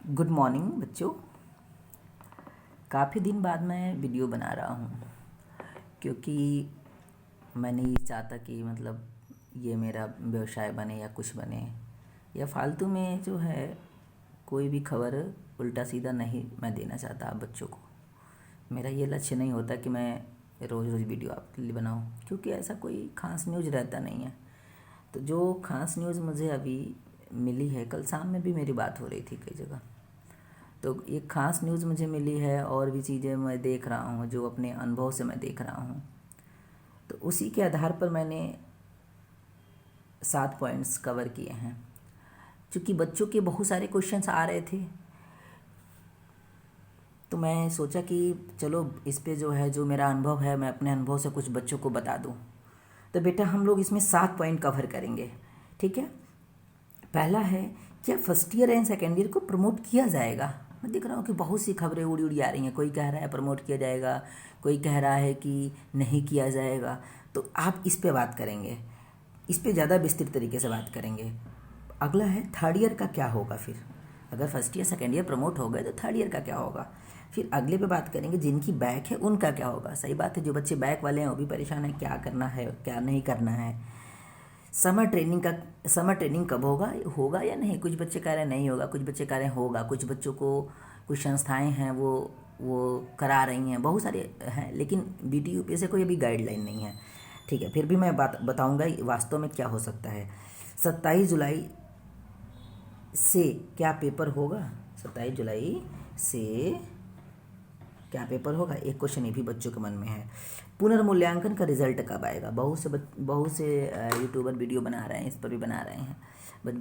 Good morning बच्चों। काफ़ी दिन बाद मैं वीडियो बना रहा हूँ क्योंकि मैं नहीं चाहता कि मतलब ये मेरा व्यवसाय बने या कुछ बने या फालतू में जो है कोई भी खबर उल्टा सीधा नहीं मैं देना चाहता आप बच्चों को। मेरा ये लक्ष्य नहीं होता कि मैं रोज़ रोज़ वीडियो आपके लिए बनाऊँ क्योंकि ऐसा कोई ख़ास न्यूज़ रहता नहीं है। तो जो ख़ास न्यूज़ मुझे अभी मिली है, कल शाम में भी मेरी बात हो रही थी कई जगह, तो एक ख़ास न्यूज़ मुझे मिली है और भी चीज़ें मैं देख रहा हूँ जो अपने अनुभव से मैं देख रहा हूँ। तो उसी के आधार पर मैंने 7 पॉइंट्स कवर किए हैं। चूँकि बच्चों के बहुत सारे क्वेश्चंस आ रहे थे तो मैं सोचा कि चलो इस पे जो है जो मेरा अनुभव है मैं अपने अनुभव से कुछ बच्चों को बता दूँ। तो बेटा हम लोग इसमें 7 पॉइंट कवर करेंगे, ठीक है। पहला है, क्या first year and second year को प्रमोट किया जाएगा। मैं देख रहा हूँ कि बहुत सी खबरें उड़ी उड़ी आ रही हैं। कोई कह रहा है प्रमोट किया जाएगा, कोई कह रहा है कि नहीं किया जाएगा। तो आप इस पे बात करेंगे, इस पे ज़्यादा विस्तृत तरीके से बात करेंगे। अगला है थर्ड ईयर का क्या होगा। फिर अगर first year second year promote हो गए तो थर्ड ईयर का क्या होगा। फिर अगले पे बात करेंगे जिनकी बैक है उनका क्या होगा। सही बात है, जो बच्चे बैक वाले हैं वो भी परेशान हैं, क्या करना है क्या नहीं करना है। समर ट्रेनिंग कब होगा होगा या नहीं। कुछ बच्चे कह रहे हैं नहीं होगा, कुछ बच्चे कह रहे हैं होगा। कुछ बच्चों को कुछ संस्थाएं हैं वो करा रही हैं, बहुत सारे हैं, लेकिन BTUP से कोई अभी गाइडलाइन नहीं है, ठीक है। फिर भी मैं बात बताऊंगा वास्तव में क्या हो सकता है। 27 जुलाई से क्या पेपर होगा। 27 जुलाई से क्या पेपर होगा, एक क्वेश्चन ये भी बच्चों के मन में है। पुनर्मूल्यांकन का रिजल्ट कब आएगा। बहुत से यूट्यूबर वीडियो बना रहे हैं, इस पर भी बना रहे हैं,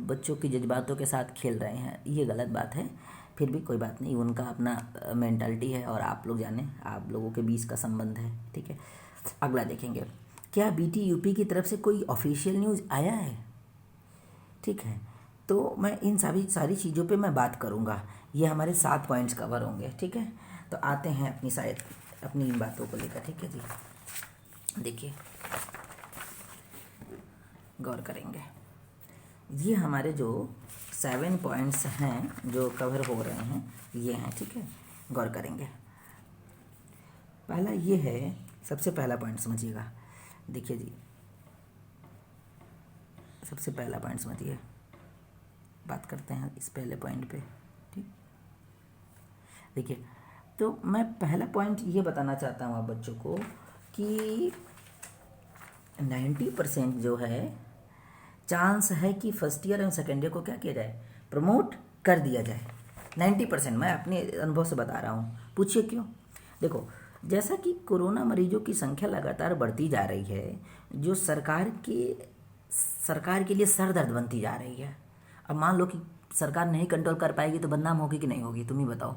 बच्चों की जज्बातों के साथ खेल रहे हैं। ये गलत बात है, फिर भी कोई बात नहीं, उनका अपना मेंटालिटी है और आप लोग जाने, आप लोगों के बीच का संबंध है, ठीक है। अगला देखेंगे, क्या BTUP की तरफ से कोई ऑफिशियल न्यूज़ आया है, ठीक है। तो मैं इन सारी चीज़ों पे मैं बात करूँगा। ये हमारे 7 पॉइंट्स कवर होंगे, ठीक है। तो आते हैं अपनी इन बातों को लेकर, ठीक है जी। देखिए, गौर करेंगे, ये हमारे जो 7 पॉइंट्स हैं जो कवर हो रहे हैं ये हैं, ठीक है। गौर करेंगे, पहला ये है, सबसे पहला पॉइंट समझिएगा। देखिए जी, सबसे पहला पॉइंट समझिए, बात करते हैं इस पहले पॉइंट पे, ठीक। देखिए, तो मैं पहला पॉइंट ये बताना चाहता हूँ आप बच्चों को कि 90% जो है चांस है कि first year and second year को क्या किया जाए, प्रमोट कर दिया जाए। 90% मैं अपने अनुभव से बता रहा हूँ। पूछिए क्यों। देखो, जैसा कि कोरोना मरीजों की संख्या लगातार बढ़ती जा रही है, जो सरकार के लिए सर दर्द बनती जा रही है। अब मान लो कि सरकार नहीं कंट्रोल कर पाएगी तो बदनाम होगी कि नहीं होगी, तुम ही बताओ।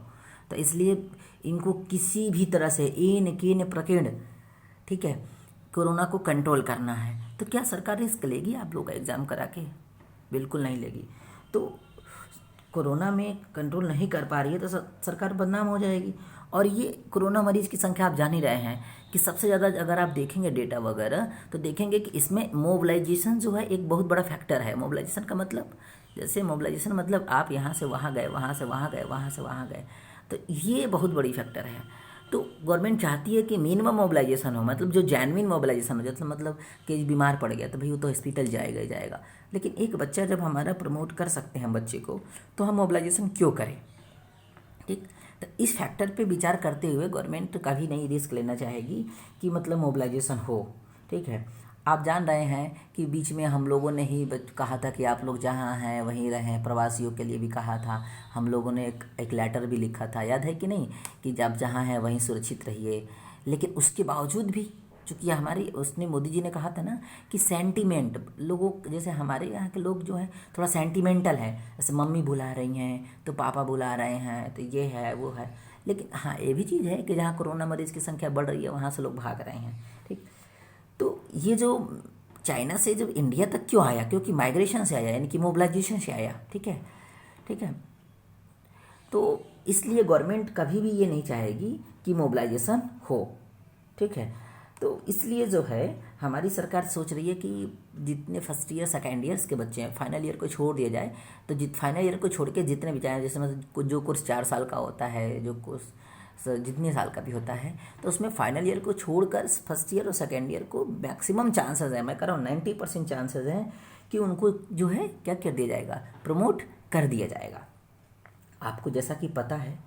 तो इसलिए इनको किसी भी तरह से इन कीन प्रकीर्ण, ठीक है, कोरोना को कंट्रोल करना है। तो क्या सरकार रिस्क लेगी आप लोग का एग्ज़ाम करा के? बिल्कुल नहीं लेगी। तो कोरोना में कंट्रोल नहीं कर पा रही है तो सरकार बदनाम हो जाएगी। और ये कोरोना मरीज की संख्या आप जान ही रहे हैं कि सबसे ज़्यादा अगर आप देखेंगे डेटा वगैरह तो देखेंगे कि इसमें मोबिलाइजेशन जो है एक बहुत बड़ा फैक्टर है। मोबिलाइजेशन का मतलब, जैसे मोबिलाइजेशन मतलब आप यहाँ से वहाँ गए, वहाँ से वहाँ गए, वहाँ से वहाँ गए, तो ये बहुत बड़ी फैक्टर है। तो गवर्नमेंट चाहती है कि मिनिमम मोबिलाइजेशन हो, मतलब जो जेन्युइन मोबिलाइजेशन हो, जैसे मतलब कि बीमार पड़ गया तो भाई वो तो हॉस्पिटल जाएगा ही जाएगा। लेकिन एक बच्चा जब हमारा प्रमोट कर सकते हैं बच्चे को, तो हम मोबिलाइजेशन क्यों करें, ठीक। तो इस फैक्टर पे विचार करते हुए गवर्नमेंट कभी नहीं रिस्क लेना चाहेगी कि मतलब मोबिलाइजेशन हो, ठीक है। आप जान रहे हैं कि बीच में हम लोगों ने ही कहा था कि आप लोग जहाँ हैं वहीं रहें, प्रवासियों के लिए भी कहा था। हम लोगों ने एक लेटर भी लिखा था, याद है कि नहीं, कि जब जहाँ हैं वहीं सुरक्षित रहिए। लेकिन उसके बावजूद भी चूँकि हमारी उसने मोदी जी ने कहा था ना कि सेंटीमेंट लोगों, जैसे हमारे यहाँ के लोग जो हैं थोड़ा सेंटीमेंटल है, जैसे मम्मी बुला रही हैं तो पापा बुला रहे हैं, तो ये है वो है। लेकिन हाँ, ये भी चीज़ है कि जहाँ कोरोना मरीज़ की संख्या बढ़ रही है वहाँ से लोग भाग रहे हैं, ठीक। तो ये जो चाइना से जब इंडिया तक क्यों आया, क्योंकि माइग्रेशन से आया, यानी कि मोबिलाइजेशन से आया, ठीक है, ठीक है। तो इसलिए गवर्नमेंट कभी भी ये नहीं चाहेगी कि मोबिलाइजेशन हो, ठीक है। तो इसलिए जो है हमारी सरकार सोच रही है कि जितने फर्स्ट ईयर सेकेंड ईयर्स के बच्चे हैं फाइनल ईयर को छोड़ दिया जाए। तो फाइनल ईयर को छोड़ के जितने भी चाहे, जैसे मतलब जो कोर्स 4 साल का होता है, जो कोर्स जितने साल का भी होता है, तो उसमें फाइनल ईयर को छोड़कर फर्स्ट ईयर और सेकेंड ईयर को मैक्सिमम चांसेस है, मैं कह रहा हूँ 90% चांसेस हैं कि उनको जो है क्या कर दिया जाएगा, प्रमोट कर दिया जाएगा। आपको जैसा कि पता है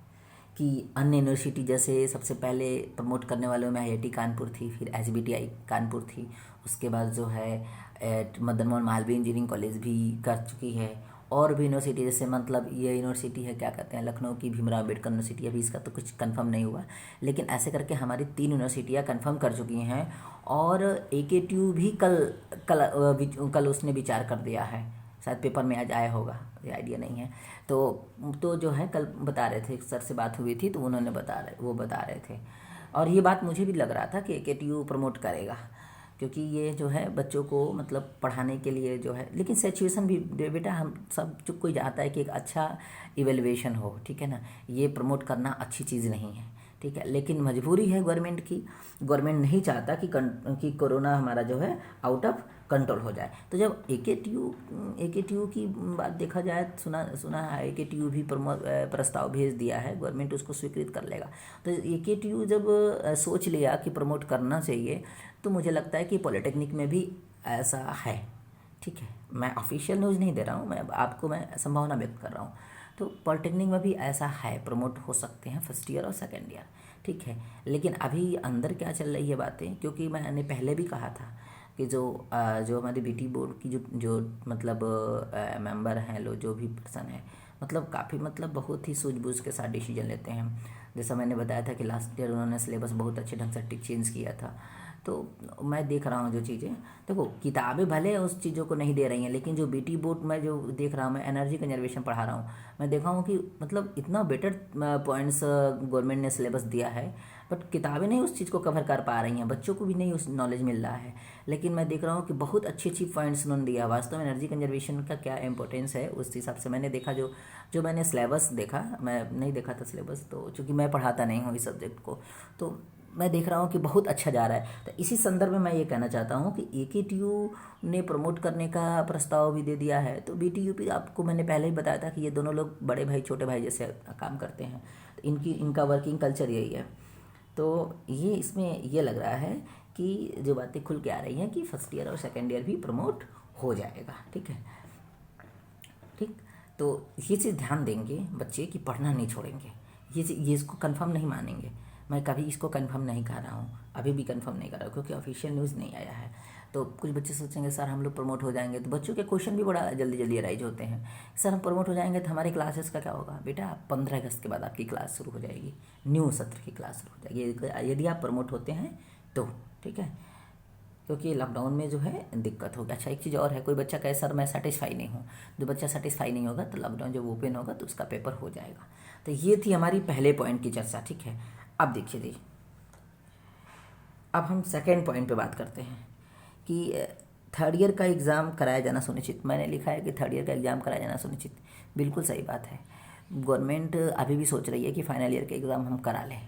कि अन्य यूनिवर्सिटी जैसे सबसे पहले प्रमोट करने वालों में आईआईटी कानपुर थी, फिर एसबीटीआई कानपुर थी, उसके बाद जो है मदन मोहन मालवीय इंजीनियरिंग कॉलेज भी कर चुकी है, और भी यूनिवर्सिटी जैसे मतलब ये यूनिवर्सिटी है क्या कहते हैं लखनऊ की भीमराव अम्बेडकर यूनिवर्सिटी, अभी इसका तो कुछ कंफर्म नहीं हुआ, लेकिन ऐसे करके हमारी 3 यूनिवर्सिटियाँ कंफर्म कर चुकी हैं। और एकेटीयू भी कल उसने विचार कर दिया है, शायद पेपर में आज आया होगा, ये आइडिया नहीं है। तो जो है कल बता रहे थे, सर से बात हुई थी तो उन्होंने बता रहे थे, और ये बात मुझे भी लग रहा था कि एकेटीयू प्रमोट करेगा, क्योंकि ये जो है बच्चों को मतलब पढ़ाने के लिए जो है, लेकिन सिचुएशन भी बेटा हम सब जो कोई चाहता है कि एक अच्छा इवेल्युएशन हो, ठीक है ना, ये प्रमोट करना अच्छी चीज़ नहीं है, ठीक है, लेकिन मजबूरी है गवर्नमेंट की। गवर्नमेंट नहीं चाहता कि कोरोना हमारा जो है आउट ऑफ कंट्रोल हो जाए। तो जब एकेटीयू की बात देखा जाए, सुना है एकेटीयू भी प्रस्ताव भेज दिया है, गवर्नमेंट उसको स्वीकृत कर लेगा। तो एकेटीयू जब सोच लिया कि प्रमोट करना चाहिए, तो मुझे लगता है कि पॉलिटेक्निक में भी ऐसा है, ठीक है, मैं ऑफिशियल न्यूज़ नहीं दे रहा हूँ, मैं संभावना व्यक्त कर रहा हूँ। तो पॉलिटेक्निक में भी ऐसा है, प्रमोट हो सकते हैं फर्स्ट ईयर और सेकेंड ईयर, ठीक है। लेकिन अभी अंदर क्या चल रही है बातें, क्योंकि मैंने पहले भी कहा था कि जो हमारी बीटी बोर्ड की जो मतलब मेंबर हैं लोग, जो भी पर्सन है, मतलब काफ़ी मतलब बहुत ही सूझबूझ के साथ डिसीजन लेते हैं। जैसा मैंने बताया था कि लास्ट ईयर उन्होंने सिलेबस बहुत अच्छे ढंग से चेंज किया था। तो मैं देख रहा हूँ जो चीज़ें, देखो किताबें भले उस चीज़ों को नहीं दे रही हैं, लेकिन जो बीटी बोर्ड में जो देख रहा हूँ, मैं एनर्जी कंजर्वेशन पढ़ा रहा हूँ, मैं देखा हूँ कि मतलब इतना बेटर पॉइंट्स गवर्नमेंट ने सिलेबस दिया है, बट किताबें नहीं उस चीज़ को कवर कर पा रही हैं, बच्चों को भी नहीं उस नॉलेज मिल रहा है। लेकिन मैं देख रहा हूँ कि बहुत अच्छी अच्छी पॉइंट्स उन्होंने दिया। वास्तव में एनर्जी कंजर्वेशन का क्या इंपॉर्टेंस है, उस हिसाब से मैंने देखा, जो मैंने सिलेबस देखा, मैं नहीं देखा था सिलेबस, तो चूँकि मैं पढ़ाता नहीं हूँ इस सब्जेक्ट को, तो मैं देख रहा हूँ कि बहुत अच्छा जा रहा है। तो इसी संदर्भ में मैं ये कहना चाहता हूँ कि एकेटीयू ने प्रमोट करने का प्रस्ताव भी दे दिया है। तो बीटीयूपी, आपको मैंने पहले ही बताया था कि ये दोनों लोग बड़े भाई छोटे भाई जैसे काम करते हैं, तो इनका वर्किंग कल्चर यही है। तो ये इसमें ये लग रहा है कि जो बातें खुल के आ रही हैं कि फर्स्ट ईयर और सेकेंड ईयर भी प्रमोट हो जाएगा, ठीक है, ठीक। तो ये चीज़ ध्यान देंगे बच्चे कि पढ़ना नहीं छोड़ेंगे, ये इसको कंफर्म नहीं मानेंगे। मैं कभी इसको कंफर्म नहीं कर रहा हूँ, अभी भी कंफर्म नहीं कर रहा हूँ, क्योंकि ऑफिशियल न्यूज़ नहीं आया है। तो कुछ बच्चे सोचेंगे सर हम लोग प्रमोट हो जाएंगे, तो बच्चों के क्वेश्चन भी बड़ा जल्दी जल्दी अराइज होते हैं, सर हम प्रमोट हो जाएंगे तो हमारी क्लासेस का क्या होगा। बेटा 15 अगस्त के बाद आपकी क्लास शुरू हो जाएगी, न्यू सत्र की क्लास शुरू हो जाएगी यदि आप प्रमोट होते हैं तो, ठीक है, क्योंकि लॉकडाउन में जो है दिक्कत होगी। अच्छा एक चीज़ और है, कोई बच्चा कहे सर मैं सेटिस्फाई नहीं हूँ, जो बच्चा सेटिस्फाई नहीं होगा तो लॉकडाउन जब ओपन होगा तो उसका पेपर हो जाएगा। तो ये थी हमारी पहले पॉइंट की चर्चा, ठीक है। अब देखिए जी, अब हम सेकेंड पॉइंट पे बात करते हैं कि थर्ड ईयर का एग्ज़ाम कराया जाना सुनिश्चित। मैंने लिखा है कि थर्ड ईयर का एग्ज़ाम कराया जाना सुनिश्चित, बिल्कुल सही बात है। गवर्नमेंट अभी भी सोच रही है कि फाइनल ईयर के एग्ज़ाम हम करा लें,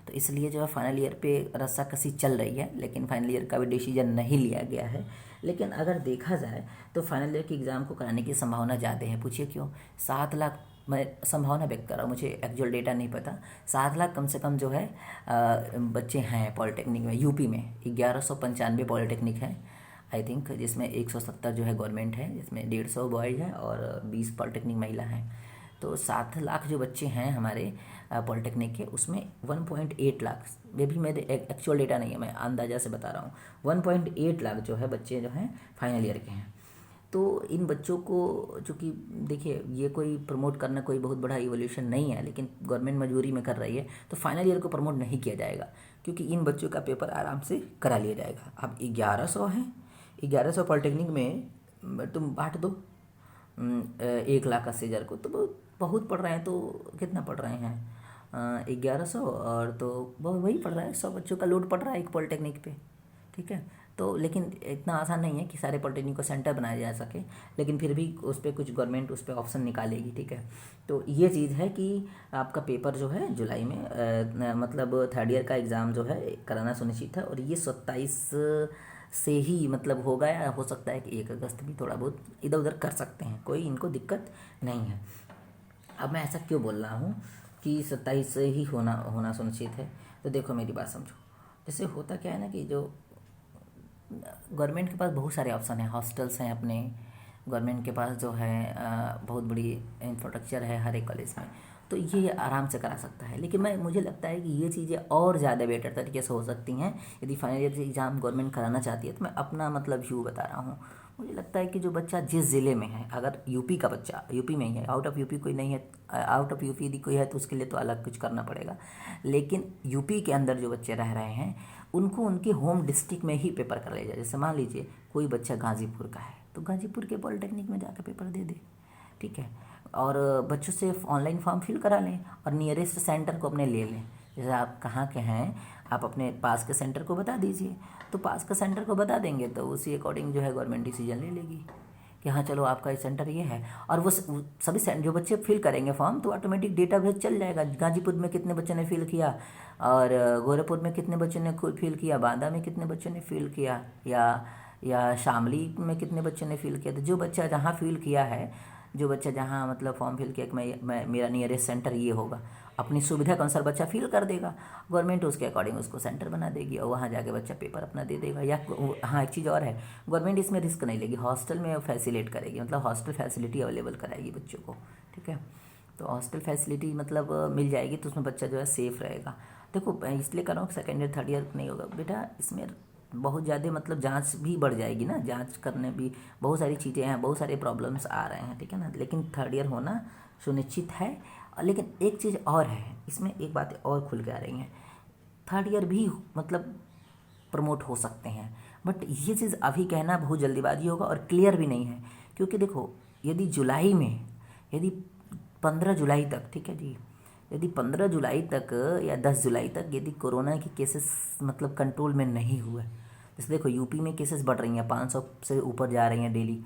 तो इसलिए जो है फाइनल ईयर पे रस्साकसी चल रही है, लेकिन फाइनल ईयर का भी डिसीजन नहीं लिया गया है। लेकिन अगर देखा जाए तो फाइनल ईयर के एग्ज़ाम को कराने की संभावना ज़्यादा है। पूछिए क्यों? 7 लाख, मैं संभावना व्यक्त कर रहा हूँ, मुझे एक्चुअल डेटा नहीं पता। 7 लाख कम से कम जो है बच्चे हैं पॉलिटेक्निक में। यूपी में 1195 पॉलिटेक्निक है आई थिंक, जिसमें 170 जो है गवर्नमेंट है, जिसमें 150 बॉयज़ हैं और 20 पॉलिटेक्निक महिला हैं। तो 7 लाख जो बच्चे हैं हमारे पॉलिटेक्निक के, उसमें 1.8 लाख, ये भी मेरे एक्चुअल डेटा नहीं है, मैं अंदाज़ा से बता रहा हूँ, 1.8 लाख जो है बच्चे जो हैं फाइनल ईयर के हैं। तो इन बच्चों को, चूँकि देखिए ये कोई प्रमोट करना कोई बहुत बड़ा इवोल्यूशन नहीं है, लेकिन गवर्नमेंट मजबूरी में कर रही है, तो फाइनल ईयर को प्रमोट नहीं किया जाएगा, क्योंकि इन बच्चों का पेपर आराम से करा लिया जाएगा। अब 1100 हैं, 1100 पॉलिटेक्निक में तुम बांट दो 1,80,000 को, तो बहुत पढ़ रहे हैं, तो कितना पढ़ रहे हैं 1100, और तो वही पढ़ रहा है, 100 बच्चों का लोड पड़ रहा है एक पॉलिटेक्निक पे, ठीक है। तो लेकिन इतना आसान नहीं है कि सारे पॉलिटेक्निक को सेंटर बनाया जा सके, लेकिन फिर भी उस पर कुछ गवर्नमेंट उस पर ऑप्शन निकालेगी, ठीक है। तो ये चीज़ है कि आपका पेपर जो है जुलाई में मतलब थर्ड ईयर का एग्ज़ाम जो है कराना सुनिश्चित है, और ये 27 से ही मतलब होगा, या हो सकता है कि 1 अगस्त भी थोड़ा बहुत इधर उधर कर सकते हैं, कोई इनको दिक्कत नहीं है। अब मैं ऐसा क्यों बोल रहा हूँ कि 27 से ही होना सुनिश्चित है, तो देखो मेरी बात समझो। जैसे होता क्या है ना कि जो गवर्नमेंट के पास बहुत सारे ऑप्शन हैं, हॉस्टल्स हैं अपने, गवर्नमेंट के पास जो है बहुत बड़ी इंफ्रास्ट्रक्चर है हर एक कॉलेज में, तो ये आराम से करा सकता है। लेकिन मुझे लगता है कि ये चीज़ें और ज़्यादा बेटर तरीके से हो सकती हैं यदि फाइनल ईयर से एग्ज़ाम गवर्नमेंट कराना चाहती है। तो मैं अपना मतलब व्यू बता रहा हूँ। मुझे लगता है कि जो बच्चा जिस ज़िले में है, अगर यूपी का बच्चा यूपी में ही है, आउट ऑफ यूपी कोई नहीं है, आउट ऑफ यूपी यदि कोई है तो उसके लिए तो अलग कुछ करना पड़ेगा, लेकिन यूपी के अंदर जो बच्चे रह रहे हैं उनको उनके होम डिस्ट्रिक्ट में ही पेपर कर लिया जाए। जैसे मान लीजिए कोई बच्चा गाज़ीपुर का है तो गाज़ीपुर के पॉलिटेक्निक में जाकर पेपर दे दे, ठीक है। और बच्चों से ऑनलाइन फॉर्म फिल करा लें और नियरेस्ट सेंटर को अपने ले लें। जैसे आप कहाँ के हैं, आप अपने पास के सेंटर को बता दीजिए, तो पास के सेंटर को बता देंगे तो उसी अकॉर्डिंग जो है गवर्नमेंट डिसीजन ले लेगी कि हाँ चलो आपका ये सेंटर ये है। और वो सभी जो बच्चे फिल करेंगे फॉर्म तो ऑटोमेटिक डेटाबेस चल जाएगा, गाजीपुर में कितने बच्चों ने फिल किया, और गोरखपुर में कितने बच्चों ने फिल किया, बांदा में कितने बच्चों ने फिल किया, या शामली में कितने बच्चों ने फिल किया। तो जो बच्चा जहाँ फिल किया है, जो बच्चा जहाँ मतलब फॉर्म फिल किया कि मैं मेरा नियरेस्ट सेंटर ये होगा, अपनी सुविधा के अनुसार बच्चा फिल कर देगा, गवर्नमेंट उसके अकॉर्डिंग उसको सेंटर बना देगी और वहाँ जाके बच्चा पेपर अपना दे देगा। या हाँ एक चीज़ और है, गवर्नमेंट इसमें रिस्क नहीं लेगी, हॉस्टल में फैसिलेट करेगी, मतलब हॉस्टल फैसिलिटी अवेलेबल कराएगी बच्चों को, ठीक है। तो हॉस्टल फैसिलिटी मतलब मिल जाएगी तो उसमें बच्चा जो है सेफ़ रहेगा। देखो मैं इसलिए कर रहा हूँ कि सेकेंड ईयर थर्ड ईयर नहीं होगा बेटा, इसमें बहुत ज़्यादा मतलब जांच भी बढ़ जाएगी ना, जांच करने भी बहुत सारी चीज़ें हैं, बहुत सारे प्रॉब्लम्स आ रहे हैं, ठीक है ना। लेकिन थर्ड ईयर होना सुनिश्चित है। लेकिन एक चीज़ और है, इसमें एक बात और खुल के आ रही हैं, थर्ड ईयर भी मतलब प्रमोट हो सकते हैं, बट ये चीज़ अभी कहना बहुत जल्दीबाजी होगा और क्लियर भी नहीं है। क्योंकि देखो यदि जुलाई में, यदि 15 जुलाई तक, ठीक है जी, यदि 15 जुलाई तक या 10 जुलाई तक यदि कोरोना के केसेस मतलब कंट्रोल में नहीं हुए, जैसे देखो यूपी में केसेस बढ़ रही हैं, 500 से ऊपर जा रही हैं डेली,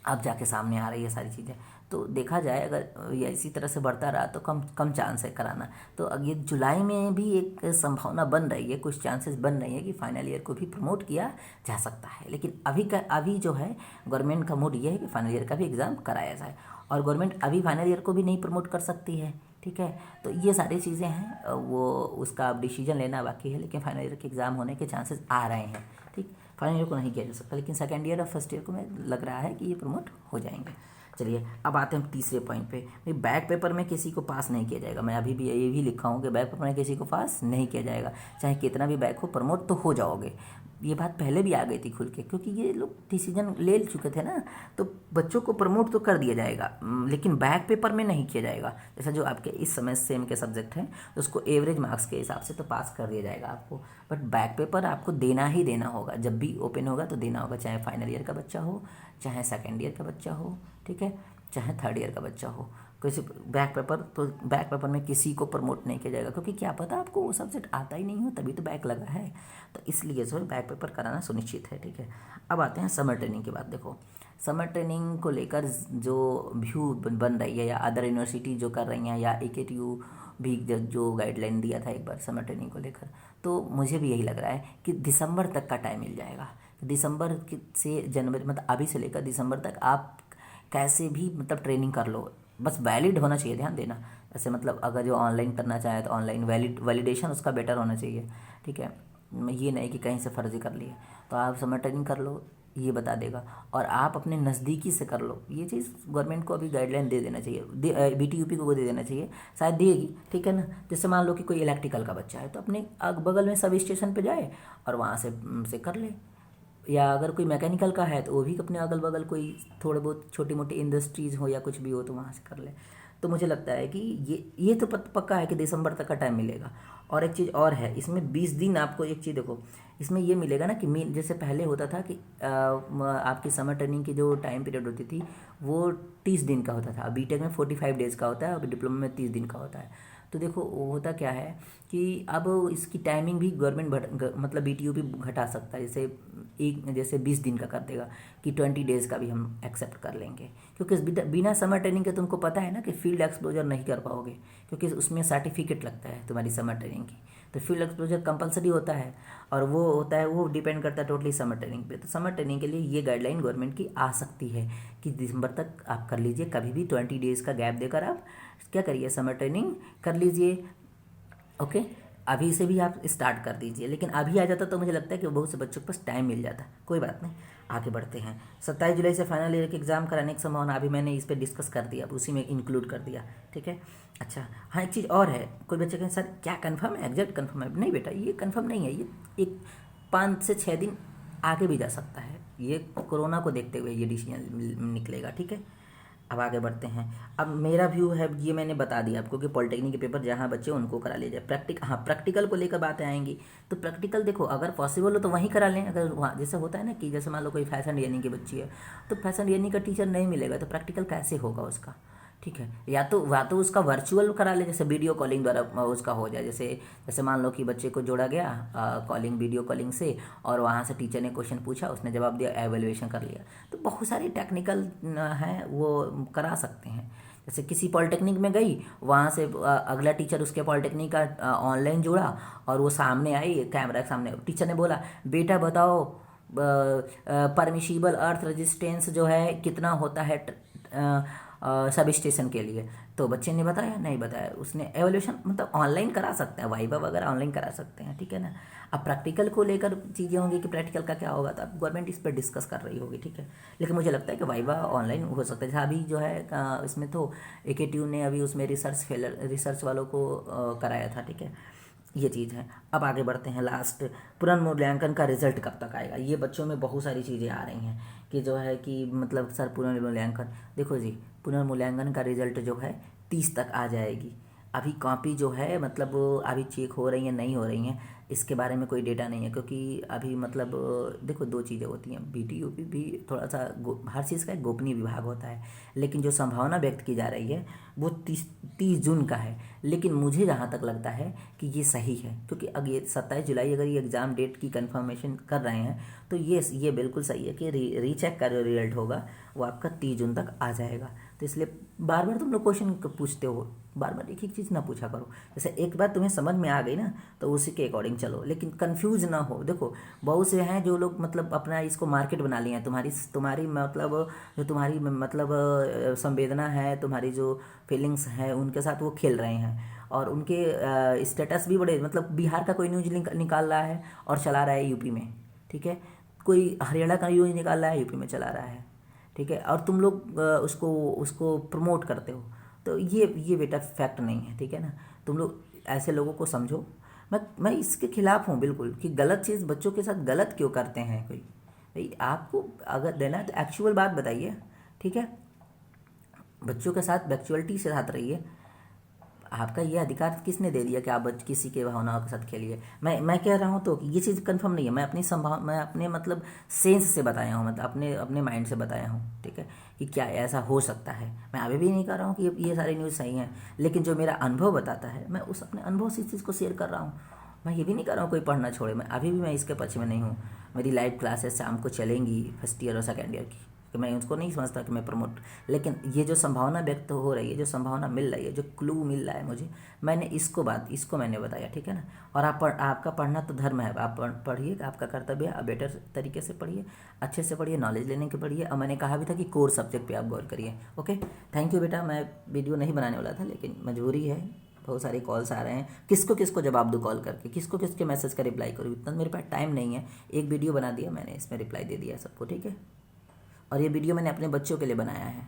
अब जाके सामने आ रही है सारी चीज़ें। तो देखा जाए अगर ये इसी तरह से बढ़ता रहा तो कम कम चांस है कराना। तो अब ये जुलाई में भी एक संभावना बन रही है, कुछ चांसेस बन रही है कि फाइनल ईयर को भी प्रमोट किया जा सकता है। लेकिन अभी जो है गवर्नमेंट का मूड ये है कि फाइनल ईयर का भी एग्ज़ाम कराया जाए, और गवर्नमेंट अभी फाइनल ईयर को भी नहीं प्रमोट कर सकती है, ठीक है। तो ये सारी चीज़ें हैं, वो उसका अब डिसीजन लेना बाकी है, लेकिन फाइनल ईयर के एग्ज़ाम होने के चांसेस आ रहे हैं, ठीक। फाइनल ईयर को नहीं किया जा सकता, लेकिन सेकेंड ईयर और फर्स्ट ईयर को मैं लग रहा है कि ये प्रमोट हो जाएंगे। चलिए अब आते हैं तीसरे पॉइंट पे, भाई बैक पेपर में किसी को पास नहीं किया जाएगा। मैं अभी भी ये भी लिखा हूँ कि बैक पेपर में किसी को पास नहीं किया जाएगा, चाहे कितना भी बैक हो, प्रमोट तो हो जाओगे। ये बात पहले भी आ गई थी खुल के, क्योंकि ये लोग डिसीजन ले चुके थे ना, तो बच्चों को प्रमोट तो कर दिया जाएगा, लेकिन बैक पेपर में नहीं किया जाएगा। जैसा जो आपके इस समय सेम के सब्जेक्ट हैं तो उसको एवरेज मार्क्स के हिसाब से तो पास कर दिया जाएगा आपको, बट बैक पेपर आपको देना ही देना होगा, जब भी ओपन होगा तो देना होगा, चाहे फाइनल ईयर का बच्चा हो, चाहे सेकेंड ईयर का बच्चा हो, ठीक है, चाहे थर्ड ईयर का बच्चा हो। किसी बैक पेपर में किसी को प्रमोट नहीं किया जाएगा, क्योंकि क्या पता आपको वो सब्जेक्ट आता ही नहीं हो तभी तो बैक लगा है, तो इसलिए जो है बैक पेपर कराना सुनिश्चित है, ठीक है। अब आते हैं समर ट्रेनिंग की बात। देखो समर ट्रेनिंग को लेकर जो व्यू बन रही है, या अदर यूनिवर्सिटी जो कर रही हैं, या AKTU भी जो गाइडलाइन दिया था एक बार समर ट्रेनिंग को लेकर, तो मुझे भी यही लग रहा है कि दिसंबर तक का टाइम मिल जाएगा। दिसंबर से जनवरी, मतलब अभी से लेकर दिसंबर तक आप कैसे भी मतलब ट्रेनिंग कर लो, बस वैलिड होना चाहिए, ध्यान देना। जैसे मतलब अगर जो ऑनलाइन करना चाहे तो ऑनलाइन वैलिडेशन उसका बेटर होना चाहिए, ठीक है। ये नहीं कि कहीं से फर्जी कर लिए, तो आप समर ट्रेनिंग कर लो, ये बता देगा, और आप अपने नज़दीकी से कर लो। ये चीज़ गवर्नमेंट को अभी गाइडलाइन दे देना चाहिए, BTUP को दे देना चाहिए, शायद देगी, ठीक है ना। जैसे मान लो कि कोई इलेक्ट्रिकल का बच्चा है तो अपने बगल में सब स्टेशन पे जाए और वहाँ से कर ले, या अगर कोई मैकेनिकल का है तो वो भी अपने अगल बगल कोई थोड़े बहुत छोटी मोटी इंडस्ट्रीज़ हो या कुछ भी हो तो वहाँ से कर ले। तो मुझे लगता है कि ये तो पक्का है कि दिसंबर तक का टाइम मिलेगा। और एक चीज़ और है, इसमें 20 दिन आपको एक चीज़ देखो, इसमें ये मिलेगा ना कि मीन जैसे पहले होता था कि आपकी समर ट्रेनिंग की जो टाइम पीरियड होती थी वो 30 दिन का होता था। अब बीटेक में 45 डेज़ का होता है, और डिप्लोमा में 30 दिन का होता है। तो देखो वो होता क्या है कि अब इसकी टाइमिंग भी गवर्नमेंट मतलब बीटीयू भी घटा सकता है, जैसे 20 दिन का कर देगा कि 20 डेज़ का भी हम एक्सेप्ट कर लेंगे, क्योंकि बिना समर ट्रेनिंग के तुमको पता है ना कि फील्ड एक्सपोजर नहीं कर पाओगे, क्योंकि उसमें सर्टिफिकेट लगता है तुम्हारी समर ट्रेनिंग की। तो फील्ड एक्सपोजर कंपलसरी होता है, और वो होता है, वो डिपेंड करता है टोटली समर ट्रेनिंग पे। तो समर ट्रेनिंग के लिए ये गाइडलाइन गवर्नमेंट की आ सकती है कि दिसंबर तक आप कर लीजिए, कभी भी 20 डेज़ का गैप देकर आप क्या करिए, समर ट्रेनिंग कर लीजिए। ओके, अभी से भी आप स्टार्ट कर दीजिए। लेकिन अभी आ जाता तो मुझे लगता है कि बहुत से बच्चों के पास टाइम मिल जाता। कोई बात नहीं, आगे बढ़ते हैं। 27 जुलाई से फाइनल ईयर के एग्ज़ाम कराने की संभावना, अभी मैंने इस पर डिस्कस कर दिया, अब उसी में इंक्लूड कर दिया, ठीक है। अच्छा हाँ, एक चीज़ और है, कोई बच्चे कहें सर क्या कन्फर्म है, एग्जैक्ट कन्फर्म है? नहीं बेटा, ये कन्फर्म नहीं है, ये एक 5 से 6 दिन आगे भी जा सकता है, ये कोरोना को देखते हुए ये डिसीजन निकलेगा, ठीक है। अब आगे बढ़ते हैं। अब मेरा व्यू है, ये मैंने बता दिया आपको कि पॉलिटेक्निक के पेपर जहाँ बच्चे उनको करा लीजिए। प्रैक्टिकल को लेकर बातें आएंगी, तो प्रैक्टिकल देखो अगर पॉसिबल हो तो वहीं करा लें। अगर वहाँ जैसे होता है ना कि जैसे मान लो कोई फैशन डिजाइनिंग की बच्ची है, तो फैशन डिजाइनिंग का टीचर नहीं मिलेगा तो प्रैक्टिकल कैसे होगा उसका, ठीक है। या तो उसका वर्चुअल करा ले, जैसे वीडियो कॉलिंग द्वारा उसका हो जाए। जैसे जैसे मान लो कि बच्चे को जोड़ा गया वीडियो कॉलिंग से, और वहाँ से टीचर ने क्वेश्चन पूछा, उसने जवाब दिया, एवेल्युएशन कर लिया। तो बहुत सारी टेक्निकल हैं वो करा सकते हैं। जैसे किसी पॉलिटेक्निक में गई, वहाँ से अगला टीचर उसके पॉलिटेक्निक का ऑनलाइन जुड़ा, और वो सामने आई कैमरा के सामने, टीचर ने बोला बेटा बताओ परमिशिबल अर्थ रेजिस्टेंस जो है कितना होता है सब स्टेशन के लिए। तो बच्चे ने बताया, नहीं बताया, उसने एवोल्यूशन मतलब ऑनलाइन करा सकते हैं, वाइवा वगैरह ऑनलाइन करा सकते हैं, ठीक है ना। अब प्रैक्टिकल को लेकर चीज़ें होंगी कि प्रैक्टिकल का क्या होगा, तो अब गवर्नमेंट इस पर डिस्कस कर रही होगी, ठीक है। लेकिन मुझे लगता है कि वाइवा ऑनलाइन हो सकता है। जैसे अभी जो है इसमें तो AKTU ने अभी उसमें रिसर्च वालों को कराया था, ठीक है, ये चीज़ है। अब आगे बढ़ते हैं, लास्ट पुनर्मूल्यांकन का रिजल्ट कब तक आएगा। ये बच्चों में बहुत सारी चीज़ें आ रही हैं कि जो है कि मतलब सर पुनर्मूल्यांकन, देखो जी पुनर्मूल्यांकन का रिजल्ट जो है 30 तक आ जाएगी। अभी कॉपी जो है मतलब अभी चेक हो रही हैं नहीं हो रही हैं, इसके बारे में कोई डेटा नहीं है, क्योंकि अभी मतलब देखो दो चीज़ें होती हैं, BTU भी थोड़ा सा हर चीज़ का एक गोपनीय विभाग होता है। लेकिन जो संभावना व्यक्त की जा रही है वो 30 जून का है। लेकिन मुझे जहाँ तक लगता है कि ये सही है, क्योंकि अगर ये 27 जुलाई अगर ये एग्ज़ाम डेट की कंफर्मेशन कर रहे हैं तो ये बिल्कुल सही है कि रीचेक का जो रिजल्ट होगा वो आपका 30 जून तक आ जाएगा। तो इसलिए बार बार तुम लोग क्वेश्चन पूछते हो, बार बार एक ही चीज़ ना पूछा करो। जैसे एक बार तुम्हें समझ में आ गई ना तो उसी के अकॉर्डिंग चलो, लेकिन कंफ्यूज ना हो। देखो बहुत से हैं जो लोग मतलब अपना इसको मार्केट बना लिए हैं, तुम्हारी मतलब जो तुम्हारी मतलब संवेदना है, तुम्हारी जो फीलिंग्स है उनके साथ वो खेल रहे हैं, और उनके स्टेटस भी बड़े मतलब बिहार का कोई न्यूज निकाल रहा है और चला रहा है यूपी में, ठीक है, कोई हरियाणा का न्यूज निकाल रहा है यूपी में चला रहा है, ठीक है, और तुम लोग उसको प्रमोट करते हो। तो ये बेटा फैक्ट नहीं है, ठीक है ना। तुम लोग ऐसे लोगों को समझो। मैं इसके खिलाफ हूँ बिल्कुल कि गलत चीज़ बच्चों के साथ गलत क्यों करते हैं कोई। भाई आपको अगर देना है तो एक्चुअल बात बताइए, ठीक है, बच्चों के साथ फैक्चुअलिटी से साथ रहिए। आपका ये अधिकार किसने दे दिया कि आप किसी के भावनाओं के साथ खेलिए। मैं कह रहा हूँ तो ये चीज़ कंफर्म नहीं है, मैं अपने मतलब सेंस से बताया हूँ, मतलब अपने माइंड से बताया हूँ, ठीक है, कि क्या ऐसा हो सकता है। मैं अभी भी नहीं कह रहा हूँ कि ये सारी न्यूज़ सही हैं, लेकिन जो मेरा अनुभव बताता है मैं उस अपने अनुभव से इस चीज़ को शेयर कर रहा हूँ। मैं ये भी नहीं कर रहा हूँ कोई पढ़ना छोड़े, मैं अभी भी मैं इसके पक्ष में नहीं हूँ। मेरी लाइव क्लासेस शाम को चलेंगी फर्स्ट ईयर और सेकेंड ईयर की, कि मैं उसको नहीं समझता कि मैं प्रमोट, लेकिन ये जो संभावना व्यक्त हो रही है, जो संभावना मिल रही है, जो क्लू मिल रहा है मुझे, मैंने इसको मैंने बताया, ठीक है ना। और आपका पढ़ना तो धर्म है, आप पढ़िए, आपका कर्तव्य है, आप बेटर तरीके से पढ़िए, अच्छे से पढ़िए, नॉलेज लेने के पढ़िए। और मैंने कहा भी था कि कोर सब्जेक्ट पे आप गौर करिए। ओके, थैंक यू बेटा। मैं वीडियो नहीं बनाने वाला था, लेकिन मजबूरी है, बहुत सारे कॉल्स आ रहे हैं, किसको जवाब दूँ कॉल करके, किसके मैसेज का रिप्लाई करूँ, इतना मेरे पास टाइम नहीं है। एक वीडियो बना दिया मैंने, इसमें रिप्लाई दे दिया सबको, ठीक है। और ये वीडियो मैंने अपने बच्चों के लिए बनाया है।